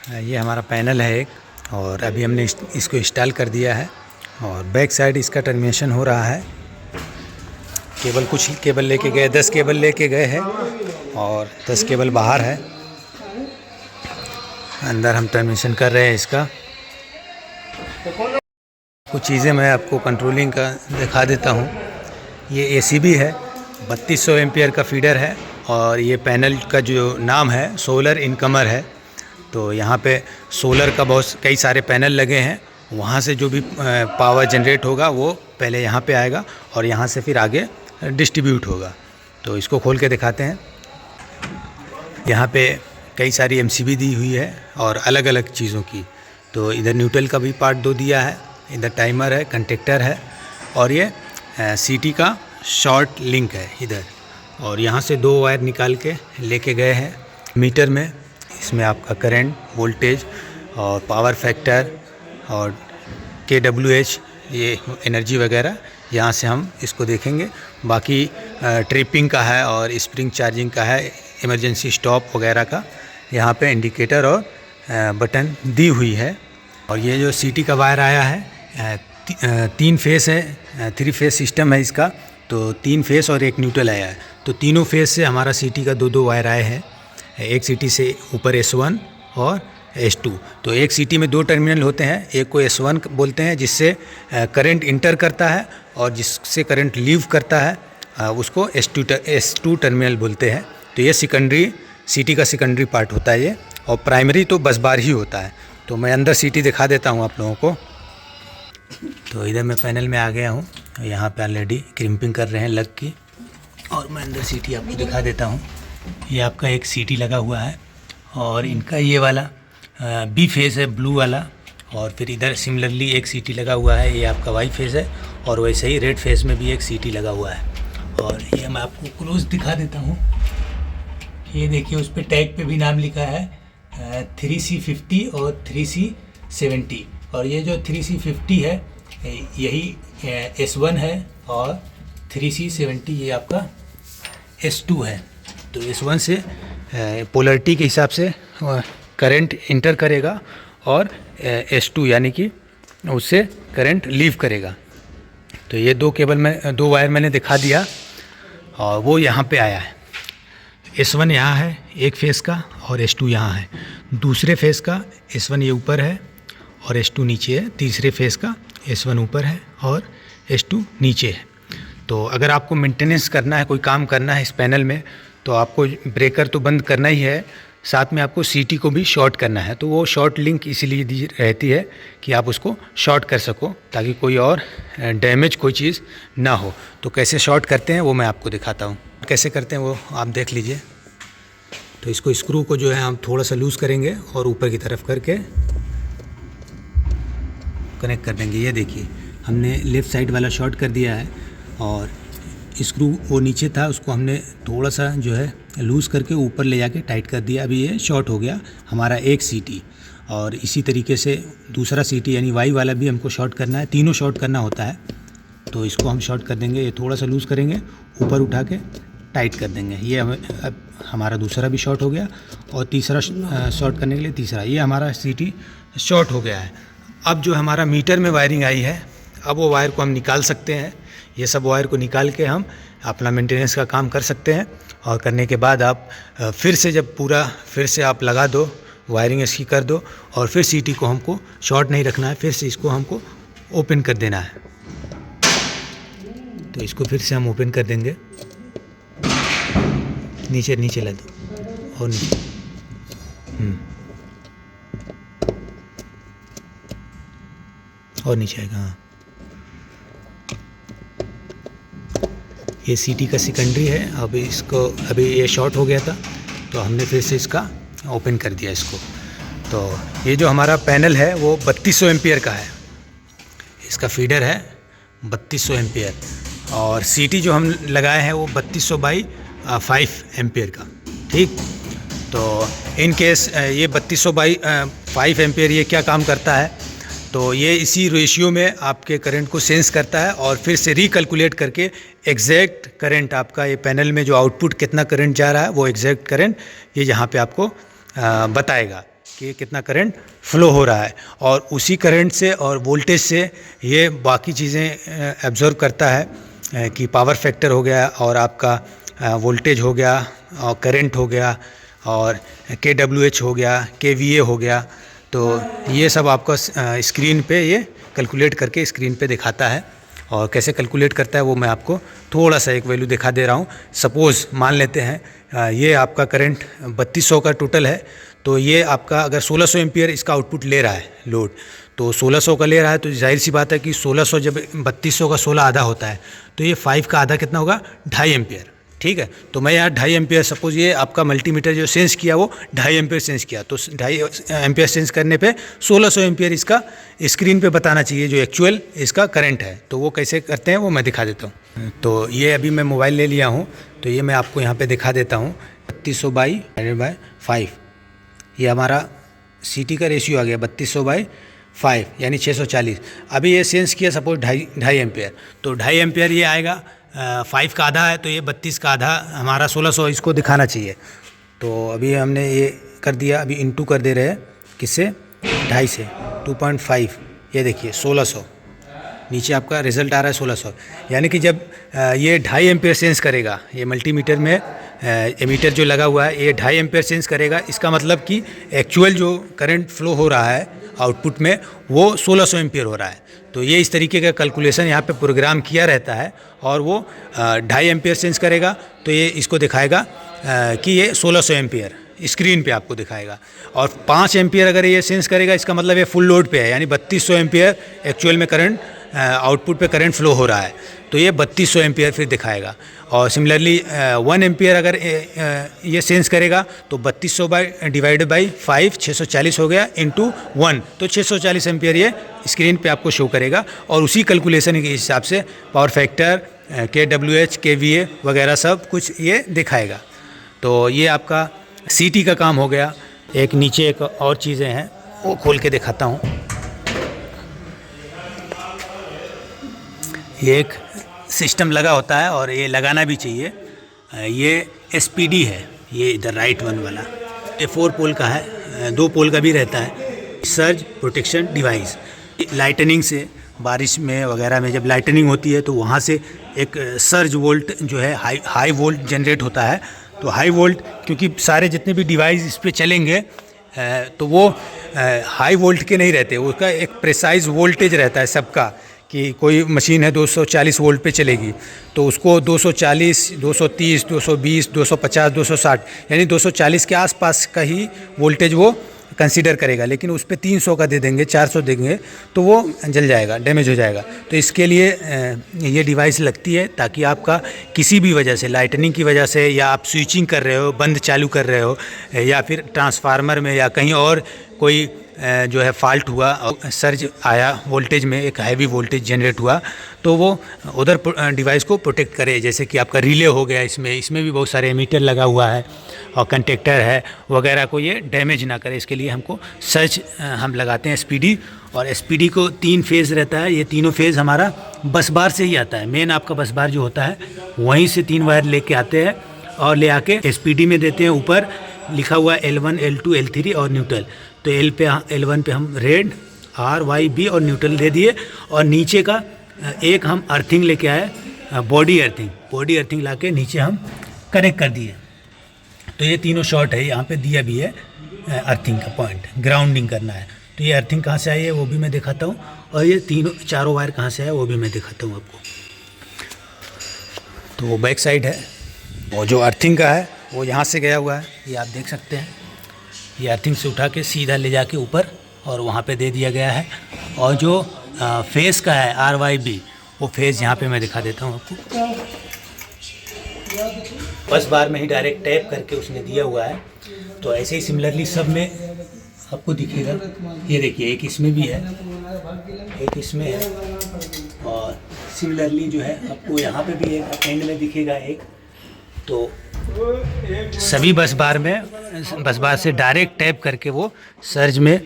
ये हमारा पैनल है एक, और अभी हमने इसको इंस्टॉल कर दिया है। और बैक साइड इसका टर्मिनेशन हो रहा है। कुछ केबल लेके गए, 10 केबल लेके गए हैं और 10 केबल बाहर है। अंदर हम टर्मिनेशन कर रहे हैं इसका। कुछ चीज़ें मैं आपको कंट्रोलिंग का दिखा देता हूँ। ये ACB है, 3200 एम्पियर का फीडर है, और ये पैनल का जो नाम है सोलर इनकमर है। तो यहाँ पे सोलर का कई सारे पैनल लगे हैं। वहाँ से जो भी पावर जनरेट होगा वो पहले यहाँ पे आएगा और यहाँ से फिर आगे डिस्ट्रीब्यूट होगा। तो इसको खोल के दिखाते हैं। यहाँ पे कई सारी MCB दी हुई है और अलग अलग चीज़ों की। तो इधर न्यूट्रल का भी पार्ट 2 दिया है, इधर टाइमर है, कंटेक्टर है, और ये CT का शॉर्ट लिंक है इधर। और यहाँ से 2 वायर निकाल के लेके गए हैं मीटर में। इसमें आपका करंट, वोल्टेज और पावर फैक्टर और kWh, ये एनर्जी वगैरह यहाँ से हम इसको देखेंगे। बाकी ट्रिपिंग का है और स्प्रिंग चार्जिंग का है, इमरजेंसी स्टॉप वगैरह का यहाँ पे इंडिकेटर और बटन दी हुई है। और ये जो CT का वायर आया है 3 फेस है, 3 फेस सिस्टम है इसका। तो 3 फेस और 1 न्यूट्रल आया है। तो तीनों फेस से हमारा CT का 2-2 वायर आए हैं। एक CT से ऊपर S1 और S2। तो एक CT में 2 टर्मिनल होते हैं। एक को S1 बोलते हैं जिससे करंट इंटर करता है, और जिससे करंट लीव करता है उसको S2 टर्मिनल बोलते हैं। तो ये सेकेंडरी, CT का सेकेंडरी पार्ट होता है ये, और प्राइमरी तो बस बार ही होता है। तो मैं अंदर CT दिखा देता हूँ आप लोगों को। तो इधर मैं पैनल में आ गया हूँ। यहाँ पे ऑलरेडी क्रिम्पिंग कर रहे हैं लग की, और मैं अंदर CT आपको दिखा देता हूँ। ये आपका एक CT लगा हुआ है, और इनका ये वाला B फेज़ है, ब्लू वाला। और फिर इधर सिमिलरली एक CT लगा हुआ है, ये आपका Y फेज़ है, और वैसे ही रेड फेज़ में भी एक CT लगा हुआ है। और ये मैं आपको क्लोज दिखा देता हूँ। ये देखिए, उस पर टैग पे भी नाम लिखा है 3C50 और 3C70। और ये जो 3C50 है यही S1 है, और 3C70 ये आपका S2 है। तो S1 से पोलरिटी के हिसाब से करंट इंटर करेगा, और S2 यानी कि उससे करंट लीव करेगा। तो ये 2 वायर मैंने दिखा दिया, और वो यहाँ पे आया है। S1 यहाँ है एक फेज़ का, और S2 यहाँ है दूसरे फेज़ का। S1 ये ऊपर है और S2 नीचे है। तीसरे फेज़ का S1 ऊपर है और S2 नीचे है। तो अगर आपको मेंटेनेंस करना है, कोई काम करना है इस पैनल में, तो आपको ब्रेकर तो बंद करना ही है, साथ में आपको CT को भी शॉर्ट करना है। तो वो शॉर्ट लिंक इसीलिए दी रहती है कि आप उसको शॉर्ट कर सको, ताकि कोई और डैमेज कोई चीज़ ना हो। तो कैसे शॉर्ट करते हैं वो मैं आपको दिखाता हूँ। कैसे करते हैं वो आप देख लीजिए। तो इसको स्क्रू को जो है हम थोड़ा सा लूज़ करेंगे और ऊपर की तरफ करके कनेक्ट कर देंगे। ये देखिए, हमने लेफ़्ट साइड वाला शॉर्ट कर दिया है, और स्क्रू वो नीचे था उसको हमने थोड़ा सा जो है लूज़ करके ऊपर ले जाके टाइट कर दिया। अभी ये शॉर्ट हो गया हमारा एक CT। और इसी तरीके से दूसरा CT यानी Y वाला भी हमको शॉर्ट करना है। तीनों शॉर्ट करना होता है। तो इसको हम शॉर्ट कर देंगे। ये थोड़ा सा लूज़ करेंगे, ऊपर उठा के टाइट कर देंगे। ये अब हमारा दूसरा भी शॉर्ट हो गया, और तीसरा शॉर्ट करने के लिए तीसरा। ये हमारा CT शॉर्ट हो गया है। अब जो हमारा मीटर में वायरिंग आई है, अब वो वायर को हम निकाल सकते हैं। ये सब वायर को निकाल के हम अपना मेंटेनेंस का काम कर सकते हैं। और करने के बाद आप फिर से आप लगा दो, वायरिंग इसकी कर दो, और फिर CT को हमको शॉर्ट नहीं रखना है, फिर से इसको हमको ओपन कर देना है। तो इसको फिर से हम ओपन कर देंगे। नीचे ला दो, और नीचे और नीचे आएगा। हाँ, ये CT का सेकेंडरी है। अभी ये शॉर्ट हो गया था, तो हमने फिर से इसका ओपन कर दिया इसको। तो ये जो हमारा पैनल है वो 3200 एम्पियर का है। इसका फीडर है 3200 एम्पियर, और CT जो हम लगाए हैं वो 3200/5 एम्पियर का। ठीक, तो इन केस ये 3200/5 एम्पियर ये क्या काम करता है, तो ये इसी रेशियो में आपके करंट को सेंस करता है, और फिर से रिकैलकुलेट करके एग्जैक्ट करंट आपका ये पैनल में जो आउटपुट कितना करंट जा रहा है वो एग्जैक्ट करंट ये यहाँ पे आपको बताएगा। कि कितना करंट फ्लो हो रहा है, और उसी करंट से और वोल्टेज से ये बाकी चीज़ें एब्जॉर्व करता है कि पावर फैक्टर हो गया, और आपका वोल्टेज हो गया, और करंट हो गया, और kWh हो गया, kVA हो गया। तो ये सब आपको स्क्रीन पे ये कैलकुलेट करके स्क्रीन पे दिखाता है। और कैसे कैलकुलेट करता है वो मैं आपको थोड़ा सा एक वैल्यू दिखा दे रहा हूँ। सपोज़ मान लेते हैं ये आपका करंट 3200 का टोटल है, तो ये आपका अगर 1600 एम्पियर इसका आउटपुट ले रहा है लोड, तो 1600 का ले रहा है, तो जाहिर सी बात है कि 1600 जब 3200 का 16 आधा होता है, तो ये 5 का आधा कितना होगा, 2.5 एम्पियर। ठीक है, तो मैं यहाँ 2.5 एम्पियर, सपोज ये आपका मल्टीमीटर जो सेंस किया वो 2.5 एम्पियर सेंस किया, तो 2.5 एम्पियर सेंस करने पे 1600 एम्पियर इसका स्क्रीन पे बताना चाहिए जो एक्चुअल इसका करंट है। तो वो कैसे करते हैं वो मैं दिखा देता हूँ। तो ये अभी मैं मोबाइल ले लिया हूँ, तो ये मैं आपको यहाँ पे दिखा देता हूँ। 3200/5 ये हमारा CT का रेशियो आ गया, 3200/5 यानी 640। अभी ये सेंस किया सपोज 2.5 एम्पियर, तो 2.5 एम्पियर ये आएगा, 5 का आधा है तो ये 32 का आधा हमारा 1600 इसको दिखाना चाहिए। तो अभी हमने ये कर दिया, अभी इनटू कर दे रहे हैं किससे, 2.5 से 2.5, ये देखिए 1600, नीचे आपका रिज़ल्ट आ रहा है 1600। यानी कि जब ये 2.5 एम्पियर सेंस करेगा, ये मल्टीमीटर में एमीटर जो लगा हुआ है ये 2.5 एम्पियर सेंस करेगा, इसका मतलब कि एक्चुअल जो करंट फ्लो हो रहा है आउटपुट में वो 1600 एम्पियर हो रहा है। तो ये इस तरीके का कैलकुलेशन यहाँ पे प्रोग्राम किया रहता है, और वो 2.5 एम्पियर सेंस करेगा तो ये इसको दिखाएगा कि ये 1600 एम्पियर स्क्रीन पे आपको दिखाएगा। और 5 एम्पियर अगर ये सेंस करेगा, इसका मतलब ये फुल लोड पे है, यानी 3200 एम्पियर एक्चुअल में करंट आउटपुट पे करंट फ्लो हो रहा है, तो ये 3200 एम्पियर फिर दिखाएगा। और सिमिलरली 1 एम्पियर अगर ये सेंस करेगा तो 3200 डिवाइडेड बाई 5 640 हो गया इंटू 1, तो 640 एम्पियर ये स्क्रीन पे आपको शो करेगा। और उसी कैलकुलेशन के हिसाब से पावर फैक्टर, kWh, kVA वगैरह सब कुछ ये दिखाएगा। तो ये आपका CT का काम हो गया। एक नीचे एक और चीज़ें हैं वो खोल के दिखाता हूँ। ये एक सिस्टम लगा होता है और ये लगाना भी चाहिए। ये SPD है, ये इधर राइट वन वाला, ये 4 पोल का है, 2 पोल का भी रहता है। सर्ज प्रोटेक्शन डिवाइस, लाइटनिंग से बारिश में वगैरह में जब लाइटनिंग होती है तो वहाँ से एक सर्ज वोल्ट जो है हाई वोल्ट जनरेट होता है। तो हाई वोल्ट, क्योंकि सारे जितने भी डिवाइस इस पर चलेंगे तो वो हाई वोल्ट के नहीं रहते, उसका एक प्रिसाइज वोल्टेज रहता है सबका। कि कोई मशीन है 240 वोल्ट पे चलेगी, तो उसको 240, 230, 220, 250, 260 यानी 240 के आसपास का ही वोल्टेज वो कंसीडर करेगा। लेकिन उस पर 300 का दे देंगे, 400 देंगे तो वो जल जाएगा, डैमेज हो जाएगा। तो इसके लिए ये डिवाइस लगती है ताकि आपका किसी भी वजह से, लाइटनिंग की वजह से, या आप स्विचिंग कर रहे हो, बंद चालू कर रहे हो, या फिर ट्रांसफार्मर में या कहीं और कोई जो है फॉल्ट हुआ, सर्ज आया वोल्टेज में, एक हैवी वोल्टेज जनरेट हुआ, तो वो उधर डिवाइस को प्रोटेक्ट करे। जैसे कि आपका रिले हो गया, इसमें भी बहुत सारे एमीटर लगा हुआ है और कंटेक्टर है वगैरह, को ये डैमेज ना करे, इसके लिए हमको सर्ज हम लगाते हैं SPD। और SPD को 3 फेज़ रहता है, ये तीनों फेज़ हमारा बस बार से ही आता है। मेन आपका बस बार जो होता है वहीं से 3 वायर लेके आते हैं और ले आके SPD में देते हैं। ऊपर लिखा हुआ है L1, L2, L3 और न्यूट्रल। तो L1 पे हम रेड, R, Y, B और न्यूट्रल दे दिए। और नीचे का एक हम अर्थिंग लेके आए, बॉडी अर्थिंग लाके नीचे हम कनेक्ट कर दिए। तो ये तीनों शॉर्ट है, यहाँ पे दिया भी है अर्थिंग का पॉइंट, ग्राउंडिंग करना है। तो ये अर्थिंग कहाँ से आई है वो भी मैं दिखाता हूँ, और ये चारों वायर कहाँ से आए वो भी मैं दिखाता हूँ आपको। तो वो बैक साइड है, वो जो अर्थिंग का है वो यहाँ से गया हुआ है, ये आप देख सकते हैं। ये अर्थिंग से उठा के सीधा ले जाके ऊपर और वहाँ पे दे दिया गया है। और जो फेस का है RYB, वो फेस यहाँ पे मैं दिखा देता हूँ आपको। बस बार में ही डायरेक्ट टैप करके उसने दिया हुआ है। तो ऐसे ही सिमिलरली सब में आपको दिखेगा। ये देखिए, एक इसमें भी है, एक इसमें है, और सिमिलरली जो है आपको यहाँ पे भी एक एंड में दिखेगा एक। तो सभी बस बार से डायरेक्ट टैप करके वो सर्ज में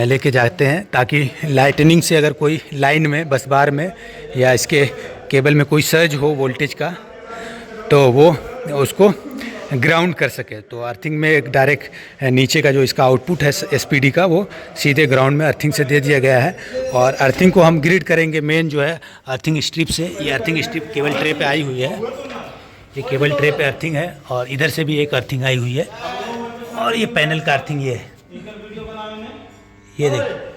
लेके जाते हैं, ताकि लाइटनिंग से अगर कोई लाइन में, बस बार में या इसके केबल में कोई सर्ज हो वोल्टेज का, तो वो उसको ग्राउंड कर सके। तो अर्थिंग में एक डायरेक्ट नीचे का जो इसका आउटपुट है SPD का, वो सीधे ग्राउंड में अर्थिंग से दे दिया गया है। और अर्थिंग को हम ग्रिड करेंगे मेन जो है अर्थिंग स्ट्रिप से। ये अर्थिंग स्ट्रिप केबल ट्रे पे आई हुई है, ये केबल ट्रे पे अर्थिंग है और इधर से भी एक अर्थिंग आई हुई है। और ये पैनल का अर्थिंग ये है, ये देखो